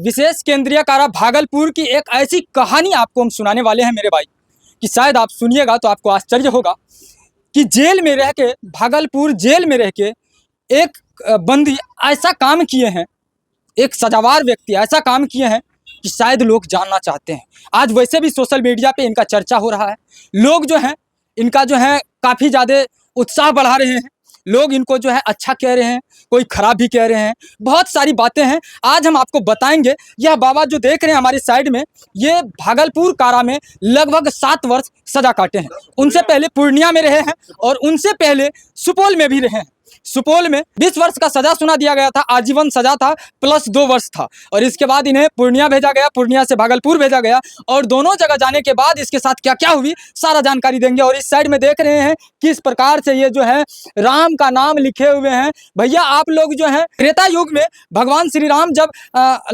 विशेष केंद्रीय कारा भागलपुर की एक ऐसी कहानी आपको हम सुनाने वाले हैं मेरे भाई, कि शायद आप सुनिएगा तो आपको आश्चर्य होगा कि जेल में रह के, भागलपुर जेल में रह के एक बंदी ऐसा काम किए हैं, एक सजावार व्यक्ति ऐसा काम किए हैं कि शायद लोग जानना चाहते हैं। आज वैसे भी सोशल मीडिया पे इनका चर्चा हो रहा है, लोग जो हैं इनका जो है काफ़ी ज़्यादा उत्साह बढ़ा रहे हैं, लोग इनको जो है अच्छा कह रहे हैं, कोई खराब भी कह रहे हैं, बहुत सारी बातें हैं। आज हम आपको बताएंगे। यह बाबा जो देख रहे हैं हमारी साइड में, ये भागलपुर कारा में लगभग 7 वर्ष सजा काटे हैं। उनसे पहले पूर्णिया में रहे हैं और उनसे पहले सुपौल में भी रहे हैं। सुपौल में 20 वर्ष का सजा सुना दिया गया था, आजीवन सजा था प्लस 2 वर्ष था, और इसके बाद इन्हें पूर्णिया भेजा गया, पूर्णिया से भागलपुर भेजा गया। और दोनों जगह जाने के बाद इसके साथ क्या क्या हुई सारा जानकारी देंगे। और इस साइड में देख रहे हैं किस प्रकार से ये जो है राम का नाम लिखे हुए हैं। भैया आप लोग जो है त्रेता युग में भगवान श्री राम जब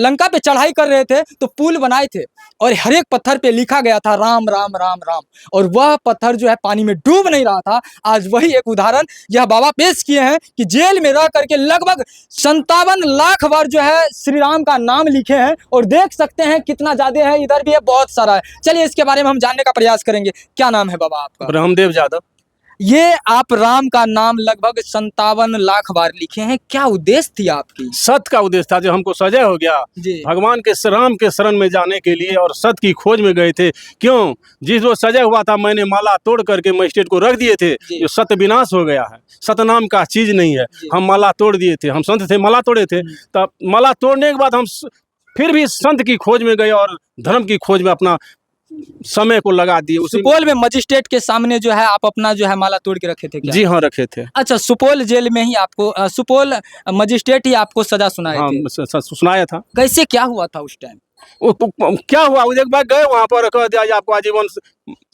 लंका पे चढ़ाई कर रहे थे तो पुल बनाए थे और हर एक पत्थर पे लिखा गया था राम राम राम राम, और वह पत्थर जो है पानी में डूब नहीं रहा था। आज वही एक उदाहरण यह बाबा पेश किए हैं कि जेल में रह करके लगभग 57 लाख बार जो है श्री राम का नाम लिखे हैं। और देख सकते हैं कितना ज्यादा है, इधर भी है, बहुत सारा है। चलिए इसके बारे में हम जानने का प्रयास करेंगे। क्या नाम है बाबा आपका? ब्रह्मदेव यादव। ये आप राम का नाम लगभग 57 लाख बार लिखे हैं, क्या उद्देश्य थी आपकी? सत्य का उद्देश्य था, जो हमको सजा हो गया भगवान के राम के शरण में जाने के लिए और सत्य की खोज में गए थे। क्यों? जिस रोज सजा हुआ था मैंने माला तोड़ करके मजिस्ट्रेट को रख दिए थे, जो सत्य विनाश हो गया है। सत्य नाम का चीज नहीं है। हम माला तोड़ दिए थे, हम संत थे, माला तोड़े थे। तब माला तोड़ने के बाद हम फिर भी संत की खोज में गए और धर्म की खोज में अपना समय को लगा दिए। सुपौल में मजिस्ट्रेट के सामने जो है आप अपना जो है माला तोड़ के रखे थे क्या? जी हाँ, रखे थे। अच्छा, सुपौल जेल में ही आपको सुपौल मजिस्ट्रेट ही आपको सजा सुनाए हाँ, थे? सुनाया था। कैसे क्या हुआ था उस टाइम? क्या हुआ, एक बार गए वहाँ पर कह दिया आपको आजीवन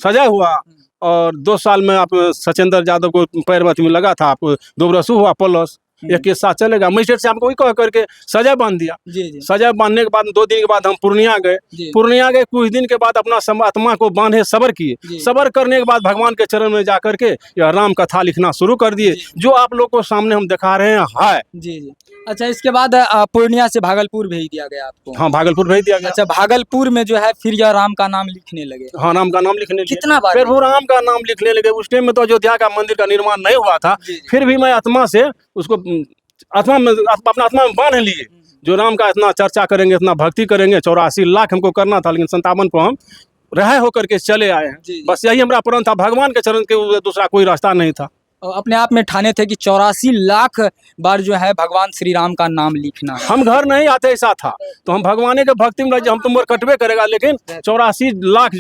सजा हुआ, और 2 साल में आप सचेंद्र यादव को पैरवती में लगा था, आपको 2 बरस हुआ प्लस एक के साथ चलेगा। मजिस्ट्रेट से हमको वही कह करके सजा बांध दिया। सजा बांधने के बाद 2 दिन के बाद हम पूर्णिया गए। कुछ दिन के बाद अपना आत्मा को बांधे सबर किए। सबर करने के बाद भगवान के चरण में जा करके यह राम कथा लिखना शुरू कर दिए, जो आप लोग को सामने हम दिखा रहे हैं। जी। अच्छा, इसके बाद पूर्णिया से भागलपुर भेज दिया गया आपको? हाँ, भागलपुर भेज दिया गया। अच्छा, भागलपुर में जो है फिर यह राम का नाम लिखने लगे? हाँ, राम का नाम लिखने लगे। कितना बार प्रभु राम का नाम लिखने लगे? उस टाइम में तो अयोध्या का मंदिर का निर्माण नहीं हुआ था। फिर भी मैं आत्मा से उसको आत्मा में अपना आत्मा में बांध लिए, जो राम का इतना चर्चा करेंगे, इतना भक्ति करेंगे। 84 लाख हमको करना था, लेकिन 57 को हम रहा होकर के चले आए हैं। बस यही हमारा प्रण था, भगवान के चरण के दूसरा कोई रास्ता नहीं था। अपने आप में ठाने थे कि 84 लाख बार जो है भगवान श्री राम का नाम लिखना। हम घर नहीं आते, ऐसा था तो हम भगवान के भक्ति में हम तो मोर कटवे करेगा, लेकिन 84 लाख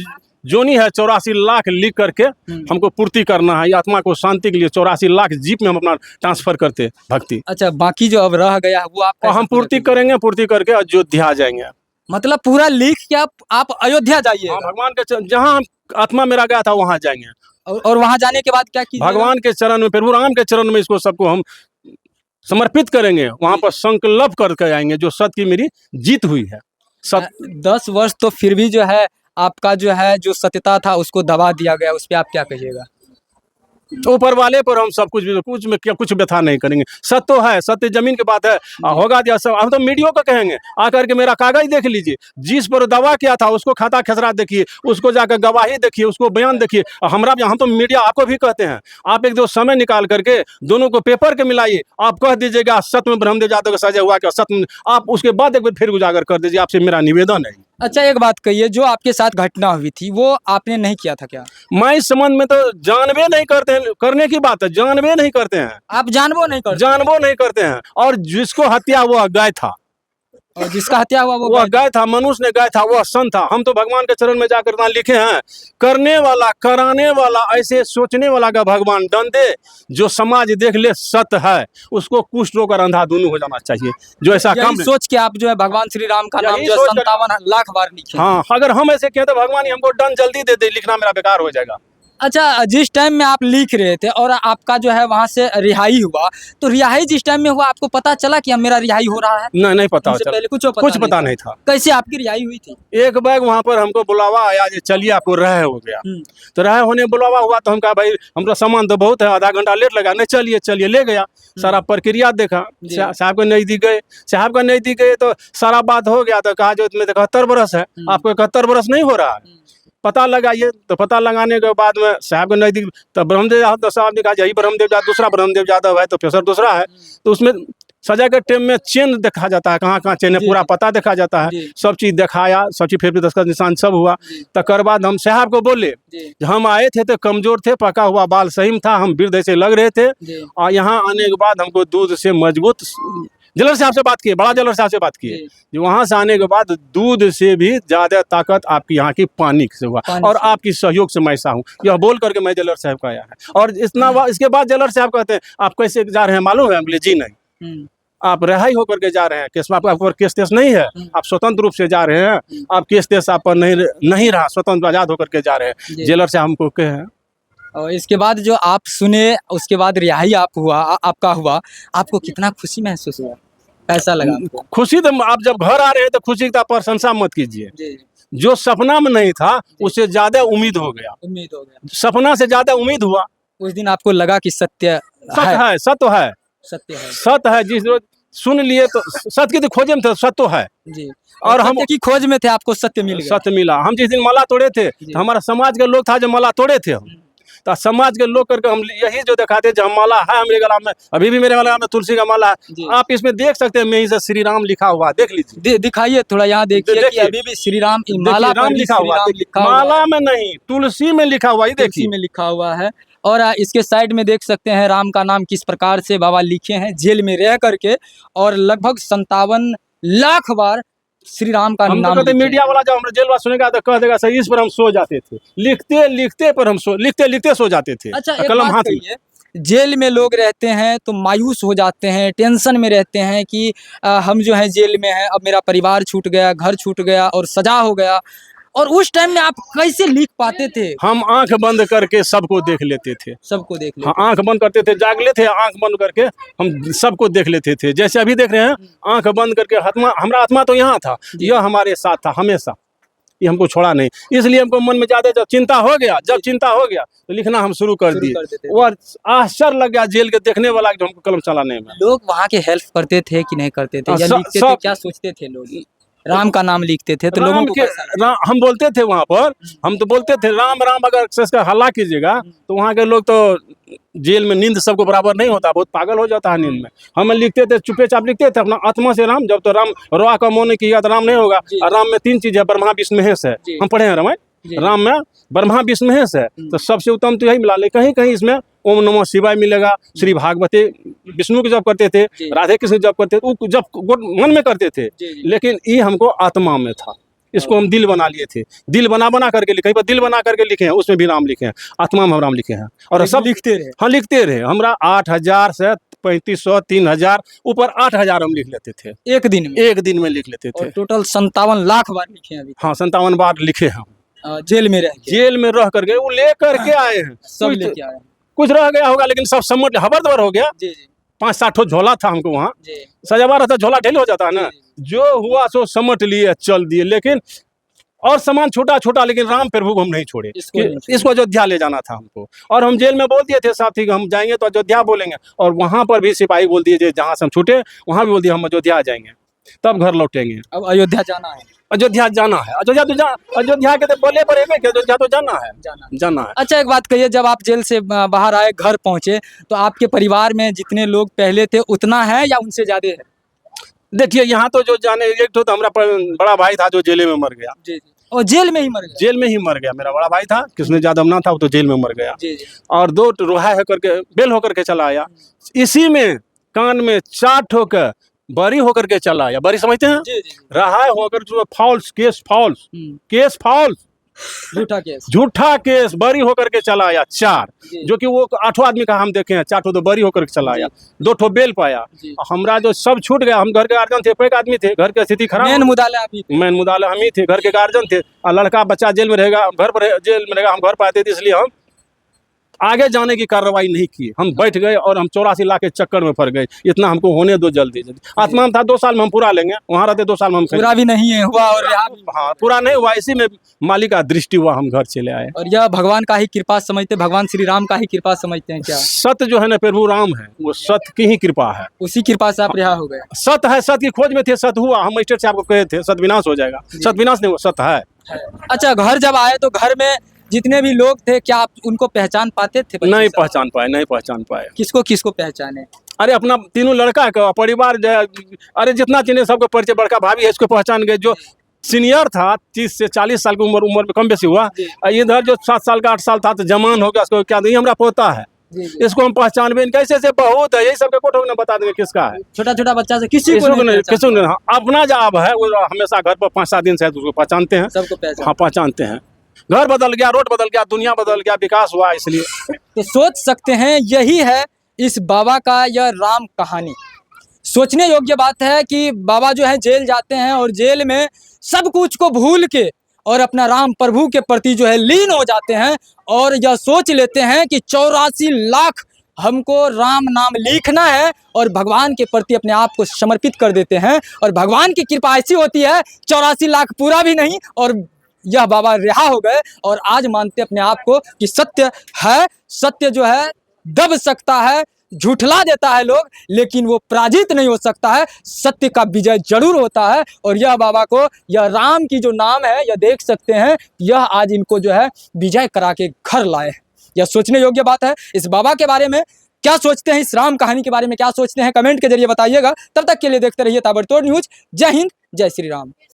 जोनी है, 84 लाख लिख करके हमको पूर्ति करना है। आत्मा को शांति के लिए 84 लाख जीप में हम अपना ट्रांसफर करते भक्ति। अच्छा, बाकी जो अब रह गया है वो आप हम पूर्ति करेंगे, पूर्ति करके अयोध्या जाएंगे। मतलब पूरा लिख के आप अयोध्या जाइए? भगवान के जहाँ आत्मा मेरा गया था वहाँ जाएंगे। और वहां जाने के बाद क्या कीजिएगा? भगवान के चरण में, प्रभु राम के चरण में इसको सबको हम समर्पित करेंगे। वहां पर संकल्प करके आएंगे, जो सत्य की मेरी जीत हुई है। 10 वर्ष तो फिर भी जो है आपका जो है जो सत्यता था उसको दबा दिया गया, उस पर आप क्या कहिएगा? ऊपर वाले पर हम सब कुछ व्यथा नहीं करेंगे। सत्य तो है, सत्य जमीन की बात है। होगा दिया सब, हम तो मीडिया को कहेंगे आकर के मेरा कागज देख लीजिए, जिस पर दावा किया था उसको खाता खसरा देखिए, उसको जाकर गवाही देखिए, उसको बयान देखिए। हम तो मीडिया आपको भी कहते हैं, आप 1-2 समय निकाल करके दोनों को पेपर के मिलाइए, आप कह दीजिएगा सत्य में ब्रह्मदेव यादव का सजा हुआ क्या सत्य, आप उसके बाद एक बार फिर उजागर कर दीजिए। आपसे मेरा निवेदन है। अच्छा, एक बात कहिए, जो आपके साथ घटना हुई थी वो आपने नहीं किया था क्या? मैं इस संबंध में तो जानबे नहीं करते हैं, करने की बात है, जानबे नहीं करते हैं। आप जानबो नहीं करते हैं। और जिसको हत्या हुआ गाय था, और जिसका हत्या हुआ वो गाय था, मनुष्य ने गाय था, वह संत था। हम तो भगवान के चरण में जाकर इतना लिखे हैं, करने वाला, कराने वाला, ऐसे सोचने वाला का भगवान दंड दे। जो समाज देख ले सत्य है, उसको कुष्ठ रोग और अंधा दोनों हो जाना चाहिए। जो ऐसा काम सोच के आप जो है भगवान श्री राम का नाम जो 57 लाख बार लिखे। हाँ, अगर हम ऐसे कहते भगवान हमको दंड जल्दी दे दे, लिखना मेरा बेकार हो जाएगा। अच्छा, जिस टाइम में आप लिख रहे थे और आपका जो है वहाँ से रिहाई हुआ, तो रिहाई जिस टाइम में हुआ आपको पता चला कि अब मेरा रिहाई हो रहा है? नहीं पता उससे चला, पहले कुछ कुछ पता नहीं था। कैसे आपकी रिहाई हुई थी? एक बैग वहाँ पर हमको बुलावा आया, जे चलिए आपको रह हो गया। तो रह होने बुलावा हुआ तो हम कहा भाई हमरा सामान तो बहुत है, आधा घंटा लेट लगा, नहीं चलिए चलिए, ले गया। सारा प्रक्रिया देखा, जी। साहब के नजदीक गए, साहब के नजदीक गए तो सारा बात हो गया। तो कहा जो इसमें 71 बरस है, आपको 71 बरस नहीं हो रहा है, पता लगाइए। तो पता लगाने के बाद में साहब के नजदीक तो ब्रह्मदेव यादव, तो साहब ने कहा यही ब्रह्मदेव यादव, दूसरा ब्रह्मदेव यादव है, तो प्रोफेसर दूसरा है। तो उसमें सजा के टाइम में चेन देखा जाता है, कहाँ कहाँ चेन है, जी, पूरा जी। पता देखा जाता है, जी। सब चीज दिखाया, सब चीज फिर दस्तखत निशान सब हुआ। जी। तकर बाद हम साहब को बोले, जी। हम आए थे तो कमजोर थे, पका हुआ बाल सही में था, हम वृद्ध ऐसे लग रहे थे। जी। और यहाँ आने के बाद हमको दूध से मजबूत, जलर साहब से बात किए, बड़ा जलर साहब से बात किए, जी। जो वहां से आने के बाद दूध से भी ज्यादा ताकत आपकी यहाँ की पानी से हुआ, पानी और से। आपकी सहयोग से मैं ऐसा हूँ, यह बोल करके मैं जलर साहब का आया है। और इसके बाद जलर साहब कहते हैं आप कैसे जा रहे हैं मालूम है? हम बोले जी नहीं, आप रिहाई होकर के जा रहे हैं, केस आपका ऊपर केस तेस नहीं है, आप स्वतंत्र रूप से जा रहे हैं, आप केस तेस आप पर नहीं रहा, स्वतंत्र आजाद होकर के जा रहे हैं। जी। जेलर से हमको कहे और इसके बाद जो आप सुने, उसके बाद रिहाई आपका हुआ, आपको कितना खुशी महसूस हुआ? कैसा लगा आपको? खुशी तो आप जब घर आ रहे हैं तो खुशी का प्रशंसा मत कीजिए, जी। जो सपना में नहीं था उससे ज्यादा उम्मीद हो गया, उम्मीद हो गया। सपना से ज्यादा उम्मीद हुआ। उस दिन आपको लगा कि सत्य सत्य है, है, सत्य है, सत्य है। सत्य है। जिस रोज सुन लिए तो सत्य की तो खोजे में थे, सत्य है। जी। और हम सत्य की खोज में थे, आपको सत्य मिल गया। सत्य मिला। हम जिस दिन माला तोड़े थे तो हमारा समाज के लोग था जो माला तोड़े थे, हम तो समाज के लोग करके हम यही जो दिखाते जो हम माला है मेरे गला में, अभी भी मेरे गला में तुलसी का माला जी। है। आप इसमें देख सकते हैं, मैं से श्री राम लिखा हुआ, देख लीजिए, दिखाइए थोड़ा, यहाँ देखिए कि देखिए। अभी भी श्री राम की देखिए, माला पर राम भी लिखा श्री हुआ, राम देखिए, लिखा हुआ माला है। में नहीं, तुलसी में लिखा हुआ, ये तुलसी देखिए। में लिखा हुआ है। और इसके साइड में देख सकते हैं राम का नाम किस प्रकार से बाबा लिखे हैं जेल में रह करके, और लगभग 57 लाख बार श्री राम का हम तो नाम कहते लिखे मीडिया हैं। वाला जब हम जेलवा सुनेगा तो कह देगा सही, इस पर हम सो जाते थे, लिखते लिखते पर हम लिखते लिखते सो जाते थे। अच्छा, एक कलम बात हाथ में। कहिए, जेल में लोग रहते हैं तो मायूस हो जाते हैं, टेंशन में रहते हैं कि हम जो है जेल में हैं, अब मेरा परिवार छूट गया, घर छूट गया और सजा हो गया, और उस टाइम में आप कैसे लिख पाते थे? हम आंख बंद करके सबको देख लेते थे, सबको देख हाँ, लेते आंख बंद करते थे, जाग लेते थे, आंख बंद करके हम सबको देख लेते थे। जैसे अभी देख रहे हैं, आंख बंद करके आत्मा, हमारा आत्मा तो यहाँ था, यह हमारे साथ था हमेशा, ये हमको छोड़ा नहीं। इसलिए हमको मन में ज्यादा जब चिंता हो गया तो लिखना हम शुरू कर दिए। करते थे। वो आश्चर्य लग गया जेल के देखने वाला जो हमको कलम चलाने में। लोग वहाँ के हेल्प करते थे कि नहीं करते थे, या लिखते थे, क्या सोचते थे लोग? राम का नाम लिखते थे तो लोगों राम को के कैसा लगता? हम बोलते थे वहाँ पर, हम तो बोलते थे राम राम, अगर एक्सेस का हल्ला कीजिएगा तो वहाँ के लोग तो जेल में नींद सबको बराबर नहीं होता, बहुत पागल हो जाता है नींद में। हम लिखते थे, चुपे चाप लिखते थे अपना आत्मा से राम। जब तो राम रोआ का मोह नहीं किया तो राम नहीं होगा। जी। और राम में 3 चीज है, ब्रह्मा विष्णु महेश है, जी। हम पढ़े हैं रामायण। जी। राम में ब्रह्मा विष्णु महेश है, तो सबसे उत्तम तो यही मिला। ले कहीं कहीं इसमें ओम नमः शिवाय मिलेगा, श्री भागवते विष्णु की जप करते थे, जी। राधे कृष्ण जप करते थे, वो जप मन में करते थे। जी, जी। लेकिन ये हमको आत्मा में था, इसको हम दिल बना लिए थे, दिल बना करके लिखे, कहीं पर दिल बना करके लिखे हैं, उसमें भी राम लिखे हैं, आत्मा में हम राम लिखे हैं। और लेकिन सब लिखते रहे। हाँ, लिखते रहे। हमरा 8000 से 3500 3000 ऊपर 8000 हम लिख लेते थे, एक दिन में, एक दिन में लिख लेते और थे। टोटल 57 लाख बार लिखे हैं अभी हाँ, 57 बार लिखे हम, जेल में रह के। जेल में रह करके वो ले करके आए हैं। सब कुछ लेके आए हैं। कुछ रह गया होगा, लेकिन सब समझ हबरदबर हो गया। जी, जी, 5-7 ठो झोला था हमको वहाँ, जी। सजावा रहता, झोला ढेल हो जाता है ना, जी। जो हुआ सो समझ लिए, चल दिए। लेकिन और सामान छोटा छोटा, लेकिन राम प्रभु को हम नहीं छोड़े, इसको अयोध्या ले जाना था हमको। और हम जेल में बोल दिए थे साथी, हम जाएंगे तो अयोध्या बोलेंगे, और वहां पर भी सिपाही बोल दिए जहाँ से हम छूटे वहां भी बोल दिए हम अयोध्या जाएंगे, तब घर लौटेंगे। अब अयोध्या जाना है। अयोध्या जाना है, अयोध्या के तो बोले पर अयोध्या तो जाना है, जाना है। अच्छा, एक बात कहिए, जब आप जेल से बाहर आए, घर पहुंचे, तो आपके परिवार में जितने लोग पहले थे उतना है या उनसे ज्यादा है? देखिए, यहाँ तो जो जाने, एक तो हमारा बड़ा भाई था जो जेल में मर गया। जी, जी। और जेल में ही मर गया? जेल में ही मर गया। मेरा बड़ा भाई था, कृष्ण यादव नाम था, वो तो जेल में मर गया। जी, जी। और 2 रोहा होकर के बेल होकर के चला आया। इसी में कान में 4 ठोकर बरी होकर के चला आया। बरी समझते हैं? जी, जी। रहा होकर जो फॉल्स केस, केस फॉल्स, झूठा केस बरी होकर के चला आया 4, जो कि वो 8 आदमी का हम देखे हैं, 4 ठो तो बरी होकर के चला आया, 2 ठो बेल पाया। हमरा जो सब छूट गया, हम घर के गार्जियन थे, एक आदमी थे, घर की स्थिति खराब, मेन मुदाले हम ही थे, घर के गार्जियन थे। और लड़का बच्चा जेल में रहेगा, घर पर जेल में रहेगा, हम घर पर आते थे, इसलिए हम आगे जाने की कार्रवाई नहीं की। हम बैठ गए और हम 84 लाख के चक्कर में फंस गए। इतना हमको होने दो जल्दी जल्दी। आत्मा था 2 साल में हम पूरा लेंगे, वहाँ रहते 2 साल में हम पूरा भी नहीं है हुआ और यहाँ भी। हाँ पूरा नहीं हुआ, इसी में मालिक का दृष्टि हुआ, हम घर चले आए। और यह भगवान का ही कृपा समझते हैं, भगवान श्री राम का ही कृपा समझते हैं क्या? सत्य जो है ना प्रभु राम है, वो सत्य की ही कृपा है। उसी कृपा से आप रिहा हो गए। सत्य है, सत्य की खोज में थे, सत्य हुआ। हम मजिस्ट्रेट से आपको कहे थे सत्य विनाश हो जाएगा, सत्य विनाश नहीं हुआ, सत्य है। अच्छा, घर जब आए तो घर में जितने भी लोग थे क्या आप उनको पहचान पाते थे? नहीं पहचान पाए, नहीं पहचान पाए। किसको किसको पहचाने? अरे अपना तीनों लड़का का परिवार जो है, अरे जितना चिन्हे सबको परिचय। बड़का भाभी है, इसको पहचान गए। जो सीनियर था 30 से 40 साल की उम्र में कम बेसी हुआ। इधर जो 7 साल का 8 साल था तो जवान हो गया, उसको क्या नहीं हमारा पोता है, इसको हम पहचान भी कैसे से बहुत है। यही सबके कोठो ने बता देंगे किसका है। छोटा छोटा बच्चा से किसी को नहीं, किसी ने अपना जॉब है, वो हमेशा घर पर 5-7 दिन से उसको पहचानते हैं, सबको पहचान। हाँ पहचानते हैं। घर बदल गया, रोड बदल गया, दुनिया बदल गया, विकास हुआ, इसलिए। तो सोच सकते हैं यही है इस बाबा का यह राम कहानी। सोचने योग्य बात है कि बाबा जो है जेल जाते हैं और जेल में सब कुछ को भूल के और अपना राम प्रभु के प्रति जो है लीन हो जाते हैं और यह सोच लेते हैं कि 84 लाख हमको राम नाम लिखना है और भगवान के प्रति अपने आप को समर्पित कर देते हैं। और भगवान की कृपा ऐसी होती है 84 लाख पूरा भी नहीं और यह बाबा रिहा हो गए और आज मानते अपने आप को कि सत्य है। सत्य जो है दब सकता है, झूठला देता है लोग, लेकिन वो पराजित नहीं हो सकता है। सत्य का विजय जरूर होता है। और यह बाबा को, यह राम की जो नाम है, यह देख सकते हैं, यह आज इनको जो है विजय करा के घर लाए। यह सोचने योग्य बात है। इस बाबा के बारे में क्या सोचते हैं, इस राम कहानी के बारे में क्या सोचते हैं, कमेंट के जरिए बताइएगा। तब तक के लिए देखते रहिए ताबड़तोड़ न्यूज। जय हिंद, जय श्री राम।